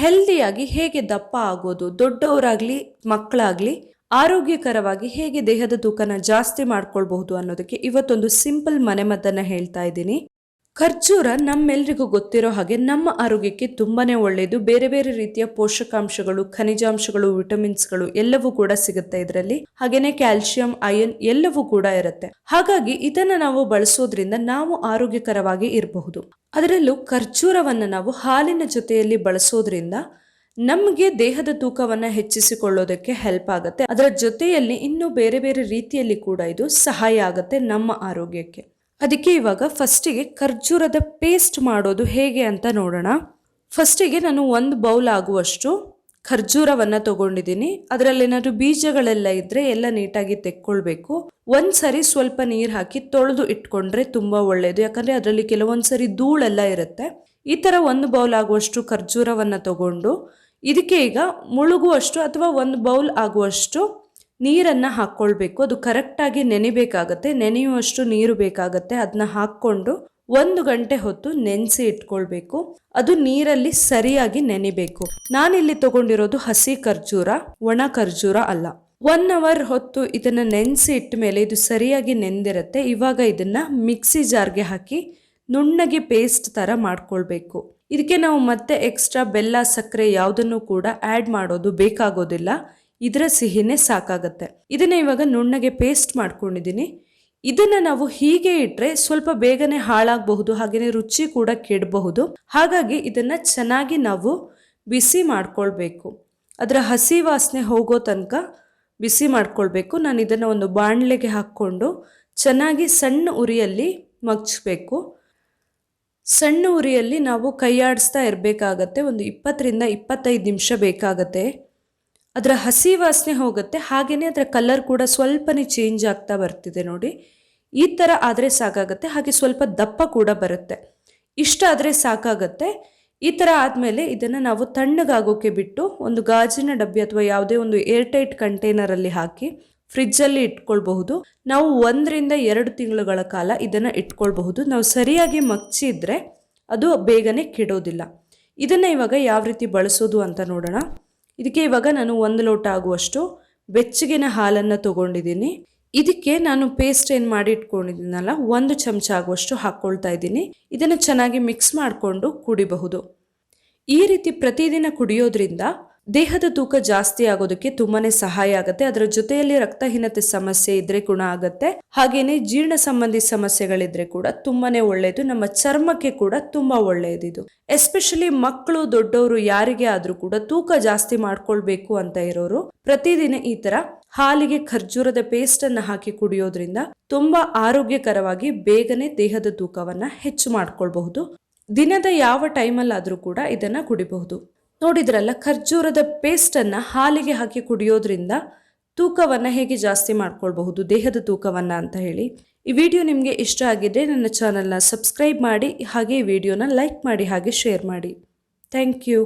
ಹೆಲ್ದಿಯಾಗಿ ಹೇಗೆ ದಪ್ಪ ಆಗೋದು, ದೊಡ್ಡವರಾಗ್ಲಿ ಮಕ್ಕಳಾಗ್ಲಿ ಆರೋಗ್ಯಕರವಾಗಿ ಹೇಗೆ ದೇಹದ ತೂಕನ ಜಾಸ್ತಿ ಮಾಡ್ಕೊಳ್ಬಹುದು ಅನ್ನೋದಕ್ಕೆ ಇವತ್ತೊಂದು ಸಿಂಪಲ್ ಮನೆಮದ್ದನ್ನ ಹೇಳ್ತಾ ಇದ್ದೀನಿ. ಖರ್ಜೂರ ನಮ್ಮೆಲ್ರಿಗೂ ಗೊತ್ತಿರೋ ಹಾಗೆ ನಮ್ಮ ಆರೋಗ್ಯಕ್ಕೆ ತುಂಬಾನೇ ಒಳ್ಳೆಯದು. ಬೇರೆ ಬೇರೆ ರೀತಿಯ ಪೋಷಕಾಂಶಗಳು, ಖನಿಜಾಂಶಗಳು, ವಿಟಮಿನ್ಸ್ಗಳು ಎಲ್ಲವೂ ಕೂಡ ಸಿಗುತ್ತೆ ಇದರಲ್ಲಿ. ಹಾಗೇನೆ ಕ್ಯಾಲ್ಸಿಯಂ, ಐರನ್ ಎಲ್ಲವೂ ಕೂಡ ಇರುತ್ತೆ. ಹಾಗಾಗಿ ಇದನ್ನ ನಾವು ಬಳಸೋದ್ರಿಂದ ನಾವು ಆರೋಗ್ಯಕರವಾಗಿ ಇರಬಹುದು. ಅದರಲ್ಲೂ ಖರ್ಜೂರವನ್ನ ನಾವು ಹಾಲಿನ ಜೊತೆಯಲ್ಲಿ ಬಳಸೋದ್ರಿಂದ ನಮಗೆ ದೇಹದ ತೂಕವನ್ನ ಹೆಚ್ಚಿಸಿಕೊಳ್ಳೋದಕ್ಕೆ ಹೆಲ್ಪ್ ಆಗುತ್ತೆ. ಅದರ ಜೊತೆಯಲ್ಲಿ ಇನ್ನು ಬೇರೆ ಬೇರೆ ರೀತಿಯಲ್ಲಿ ಕೂಡ ಇದು ಸಹಾಯ ಆಗುತ್ತೆ ನಮ್ಮ ಆರೋಗ್ಯಕ್ಕೆ. ಅದಕ್ಕೆ ಇವಾಗ ಫಸ್ಟಿಗೆ ಖರ್ಜೂರದ ಪೇಸ್ಟ್ ಮಾಡೋದು ಹೇಗೆ ಅಂತ ನೋಡೋಣ. ಫಸ್ಟಿಗೆ ನಾನು 1 ಬೌಲ್ ಆಗುವಷ್ಟು ಖರ್ಜೂರವನ್ನ ತಗೊಂಡಿದ್ದೀನಿ. ಅದರಲ್ಲಿ ಏನಾದ್ರು ಬೀಜಗಳೆಲ್ಲ ಇದ್ರೆ ಎಲ್ಲ ನೀಟಾಗಿ ತೆಕ್ಕೊಳ್ಬೇಕು. ಒಂದ್ಸರಿ ಸ್ವಲ್ಪ ನೀರು ಹಾಕಿ ತೊಳೆದು ಇಟ್ಕೊಂಡ್ರೆ ತುಂಬಾ ಒಳ್ಳೇದು. ಯಾಕಂದ್ರೆ ಅದರಲ್ಲಿ ಕೆಲವೊಂದ್ಸರಿ ಧೂಳೆಲ್ಲ ಇರುತ್ತೆ. ಈ ತರ 1 ಬೌಲ್ ಆಗುವಷ್ಟು ಖರ್ಜೂರವನ್ನ ತಗೊಂಡು ಇದಕ್ಕೆ ಈಗ ಮುಳುಗುವಷ್ಟು ಅಥವಾ 1 ಬೌಲ್ ಆಗುವಷ್ಟು ನೀರನ್ನ ಹಾಕ್ಕೊಳ್ಬೇಕು. ಅದು ಕರೆಕ್ಟಾಗಿ ನೆನಿಬೇಕಾಗತ್ತೆ. ನೆನೆಯುವಷ್ಟು ನೀರು ಬೇಕಾಗತ್ತೆ. ಅದನ್ನ ಹಾಕ್ಕೊಂಡು 1 ಗಂಟೆ ಹೊತ್ತು ನೆನೆಸಿ ಇಟ್ಕೊಳ್ಬೇಕು. ಅದು ನೀರಲ್ಲಿ ಸರಿಯಾಗಿ ನೆನಿಬೇಕು. ನಾನಿಲ್ಲಿ ತಗೊಂಡಿರೋದು ಹಸಿ ಖರ್ಜೂರ, ಒಣ ಖರ್ಜೂರ ಅಲ್ಲ. 1 ಅವರ್ ಹೊತ್ತು ಇದನ್ನ ನೆನೆಸಿ ಇಟ್ಟ ಮೇಲೆ ಇದು ಸರಿಯಾಗಿ ನೆಂದಿರುತ್ತೆ. ಇವಾಗ ಇದನ್ನ ಮಿಕ್ಸಿ ಜಾರ್ಗೆ ಹಾಕಿ ನುಣ್ಣಗೆ ಪೇಸ್ಟ್ ತರ ಮಾಡ್ಕೊಳ್ಬೇಕು. ಇದಕ್ಕೆ ನಾವು ಮತ್ತೆ ಎಕ್ಸ್ಟ್ರಾ ಬೆಲ್ಲ, ಸಕ್ಕರೆ ಯಾವುದನ್ನು ಕೂಡ ಆ್ಯಡ್ ಮಾಡೋದು ಬೇಕಾಗೋದಿಲ್ಲ. ಇದರ ಸಿಹಿನೇ ಸಾಕಾಗತ್ತೆ. ಇದನ್ನ ಇವಾಗ ನುಣ್ಣಗೆ ಪೇಸ್ಟ್ ಮಾಡ್ಕೊಂಡಿದ್ದೀನಿ. ಇದನ್ನ ನಾವು ಹೀಗೆ ಇಟ್ರೆ ಸ್ವಲ್ಪ ಬೇಗನೆ ಹಾಳಾಗಬಹುದು, ಹಾಗೇನೆ ರುಚಿ ಕೂಡ ಕೆಡಬಹುದು. ಹಾಗಾಗಿ ಇದನ್ನ ಚೆನ್ನಾಗಿ ನಾವು ಬಿಸಿ ಮಾಡ್ಕೊಳ್ಬೇಕು. ಅದರ ಹಸಿ ವಾಸನೆ ಹೋಗೋ ತನಕ ಬಿಸಿ ಮಾಡ್ಕೊಳ್ಬೇಕು. ನಾನು ಇದನ್ನ ಒಂದು ಬಾಣಲೆಗೆ ಹಾಕ್ಕೊಂಡು ಚೆನ್ನಾಗಿ ಸಣ್ಣ ಉರಿಯಲ್ಲಿ ಮಗ್ಚಬೇಕು. ಸಣ್ಣ ಉರಿಯಲ್ಲಿ ನಾವು ಕೈಯಾಡಿಸ್ತಾ ಇರಬೇಕಾಗತ್ತೆ. ಒಂದು 20ರಿಂದ 25 ನಿಮಿಷ ಬೇಕಾಗತ್ತೆ. ಅದರ ಹಸಿ ವಾಸನೆ ಹೋಗುತ್ತೆ. ಹಾಗೇನೆ ಅದರ ಕಲರ್ ಕೂಡ ಸ್ವಲ್ಪನೇ ಚೇಂಜ್ ಆಗ್ತಾ ಬರ್ತಿದೆ ನೋಡಿ. ಈ ಥರ ಆದರೆ ಸಾಕಾಗತ್ತೆ. ಹಾಗೆ ಸ್ವಲ್ಪ ದಪ್ಪ ಕೂಡ ಬರುತ್ತೆ. ಇಷ್ಟ ಆದರೆ ಸಾಕಾಗತ್ತೆ. ಈ ಥರ ಆದಮೇಲೆ ಇದನ್ನು ನಾವು ತಣ್ಣಗಾಗೋಕೆ ಬಿಟ್ಟು ಒಂದು ಗಾಜಿನ ಡಬ್ಬಿ ಅಥವಾ ಯಾವುದೇ ಒಂದು ಏರ್ಟೈಟ್ ಕಂಟೈನರಲ್ಲಿ ಹಾಕಿ ಫ್ರಿಜ್ಜಲ್ಲಿ ಇಟ್ಕೊಳ್ಬಹುದು. ನಾವು 1ರಿಂದ 2 ತಿಂಗಳುಗಳ ಕಾಲ ಇದನ್ನು ಇಟ್ಕೊಳ್ಬಹುದು. ನಾವು ಸರಿಯಾಗಿ ಮಗ್ಚಿದ್ರೆ ಅದು ಬೇಗನೆ ಕೆಡೋದಿಲ್ಲ. ಇದನ್ನು ಇವಾಗ ಯಾವ ರೀತಿ ಬಳಸೋದು ಅಂತ ನೋಡೋಣ. ಇದಕ್ಕೆ ಇವಾಗ ನಾನು 1 ಲೋಟ ಆಗುವಷ್ಟು ಬೆಚ್ಚಗಿನ ಹಾಲನ್ನು ತಗೊಂಡಿದ್ದೀನಿ. ಇದಕ್ಕೆ ನಾನು ಪೇಸ್ಟ್ ಏನು ಮಾಡಿ ಇಟ್ಕೊಂಡಿದ್ದೀನಲ್ಲ 1 ಚಮಚ ಆಗುವಷ್ಟು ಹಾಕ್ಕೊಳ್ತಾ ಇದ್ದೀನಿ. ಇದನ್ನು ಚೆನ್ನಾಗಿ ಮಿಕ್ಸ್ ಮಾಡಿಕೊಂಡು ಕುಡಿಬಹುದು. ಈ ರೀತಿ ಪ್ರತಿದಿನ ಕುಡಿಯೋದ್ರಿಂದ ದೇಹದ ತೂಕ ಜಾಸ್ತಿ ಆಗೋದಕ್ಕೆ ತುಂಬಾನೇ ಸಹಾಯ ಆಗುತ್ತೆ. ಅದರ ಜೊತೆಯಲ್ಲಿ ರಕ್ತಹೀನತೆ ಸಮಸ್ಯೆ ಇದ್ರೆ ಗುಣ ಆಗುತ್ತೆ. ಹಾಗೇನೆ ಜೀರ್ಣ ಸಂಬಂಧಿ ಸಮಸ್ಯೆಗಳಿದ್ರೆ ಕೂಡ ತುಂಬಾನೇ ಒಳ್ಳೆಯದು. ನಮ್ಮ ಚರ್ಮಕ್ಕೆ ಕೂಡ ತುಂಬಾ ಒಳ್ಳೆಯದು ಇದು. ಎಸ್ಪೆಷಲಿ ಮಕ್ಕಳು, ದೊಡ್ಡವರು ಯಾರಿಗೆ ಆದ್ರೂ ಕೂಡ ತೂಕ ಜಾಸ್ತಿ ಮಾಡ್ಕೊಳ್ಬೇಕು ಅಂತ ಇರೋರು ಪ್ರತಿದಿನ ಈ ತರ ಹಾಲಿಗೆ ಖರ್ಜೂರದ ಪೇಸ್ಟ್ ಅನ್ನ ಹಾಕಿ ಕುಡಿಯೋದ್ರಿಂದ ತುಂಬಾ ಆರೋಗ್ಯಕರವಾಗಿ ಬೇಗನೆ ದೇಹದ ತೂಕವನ್ನ ಹೆಚ್ಚು ಮಾಡ್ಕೊಳ್ಬಹುದು. ದಿನದ ಯಾವ ಟೈಮಲ್ಲಾದ್ರೂ ಕೂಡ ಇದನ್ನ ಕುಡಿಬಹುದು. ನೋಡಿದ್ರಲ್ಲ, ಖರ್ಜೂರದ ಪೇಸ್ಟನ್ನು ಹಾಲಿಗೆ ಹಾಕಿ ಕುಡಿಯೋದ್ರಿಂದ ತೂಕವನ್ನು ಹೇಗೆ ಜಾಸ್ತಿ ಮಾಡ್ಕೊಳ್ಬಹುದು, ದೇಹದ ತೂಕವನ್ನು ಅಂತ ಹೇಳಿ. ಈ ವಿಡಿಯೋ ನಿಮಗೆ ಇಷ್ಟ ಆಗಿದ್ರೆ ನನ್ನ ಚಾನಲ್ನ ಸಬ್ಸ್ಕ್ರೈಬ್ ಮಾಡಿ, ಹಾಗೆ ಈ ವಿಡಿಯೋನ ಲೈಕ್ ಮಾಡಿ, ಹಾಗೆ ಶೇರ್ ಮಾಡಿ. Thank you.